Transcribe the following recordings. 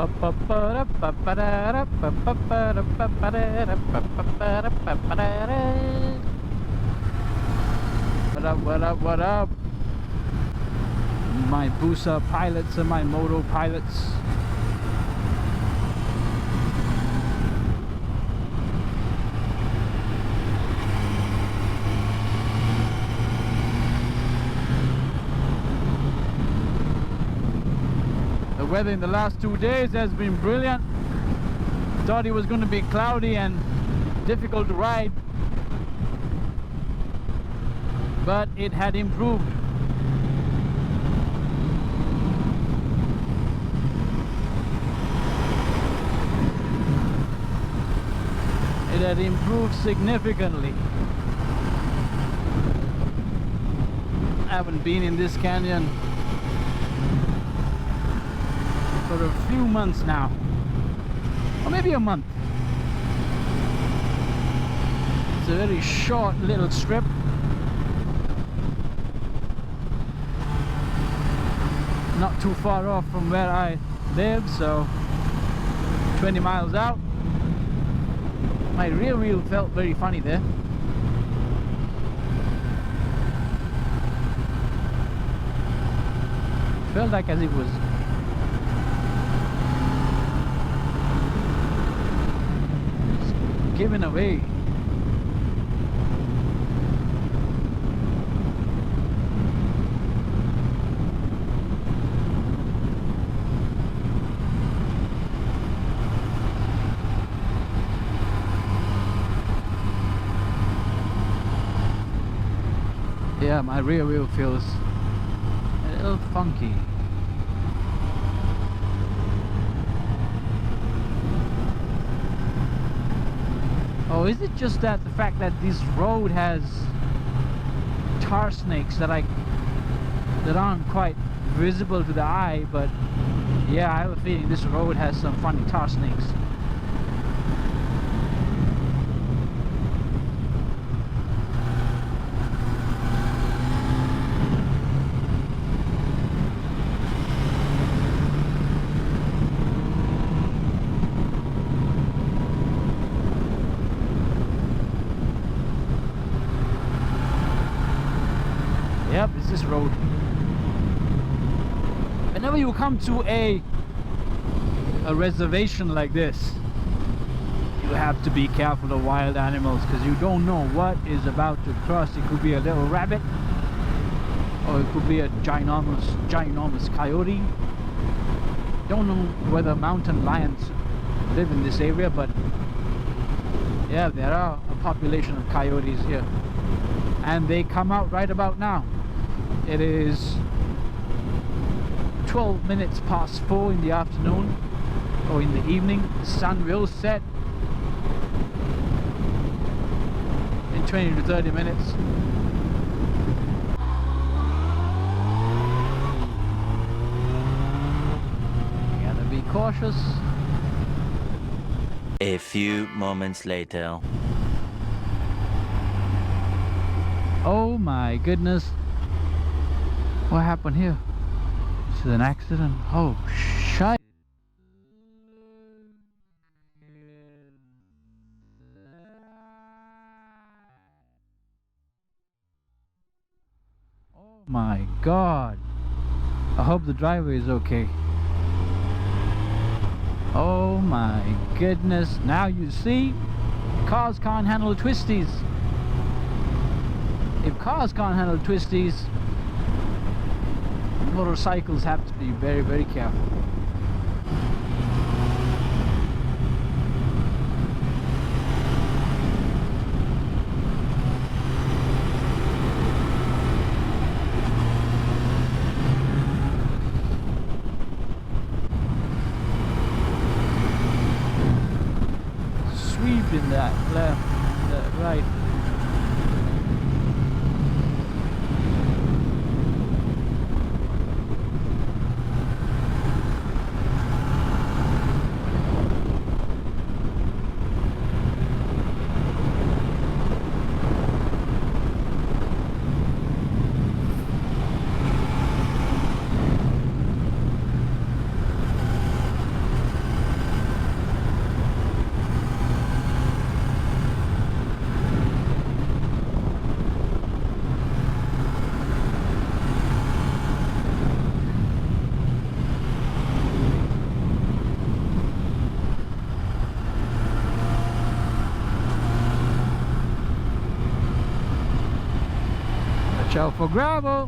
What up, what up, what up? My Busa pilots and my Moto pilots. The weather in the last 2 days has been brilliant. Thought it was going to be cloudy and difficult to ride, but it had improved. It had improved significantly. I haven't been in this canyon for a few months now, or maybe a month. It's a very short little strip. Not too far off from where I live, so 20 miles out. My rear wheel felt very funny there. Felt like as it was giving away. Yeah, my rear wheel feels a little funky. Oh, is it just that the fact that this road has tar snakes that aren't quite visible to the eye? But yeah, I have a feeling this road has some funny tar snakes. Yep, it's this road. Whenever you come to a reservation like this, you have to be careful of wild animals, because you don't know what is about to cross. It could be a little rabbit, or it could be a ginormous coyote. Don't know whether mountain lions live in this area, but yeah, there are a population of coyotes here, and they come out right about now. It is 12 minutes past 4 in the afternoon, or in the evening. The sun will set in 20 to 30 minutes. You gotta be cautious. A few moments later. Oh my goodness. What happened here? Is it an accident? Oh shit. Oh my god. I hope the driver is okay. Oh my goodness. Now you see, cars can't handle twisties. If cars can't handle twisties, motorcycles have to be very, very careful. Sweeping that left, that right. out for gravel.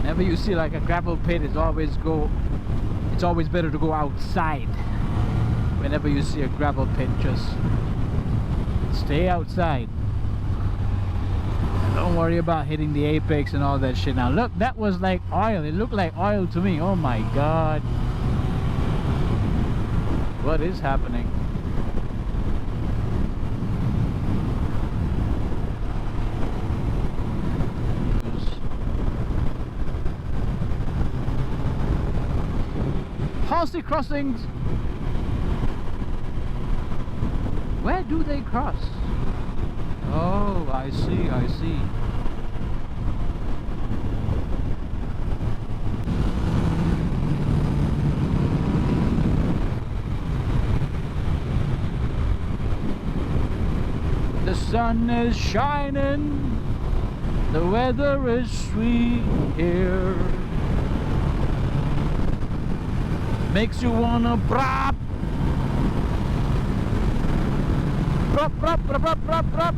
Whenever you see like a gravel pit, it's always better to go outside. Whenever you see a gravel pit, just stay outside. Don't worry about hitting the apex and all that shit. Now look, that was like oil. It looked like oil to me. Oh my god. What is happening? Halsey crossings. Where do they cross? Oh, I see, I see. The sun is shining, the weather is sweet here. Makes you wanna brap. Brap, brap, brap, brap, brap, brap.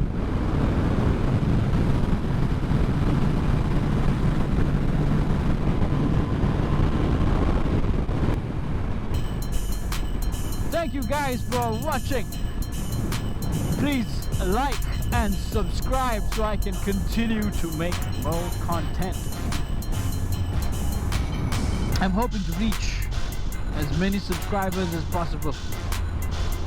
Thank you guys for watching. Please like and subscribe so I can continue to make more content. I'm hoping to reach as many subscribers as possible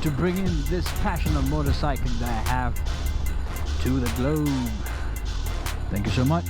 to bring in this passion of motorcycling that I have to the globe. Thank you so much.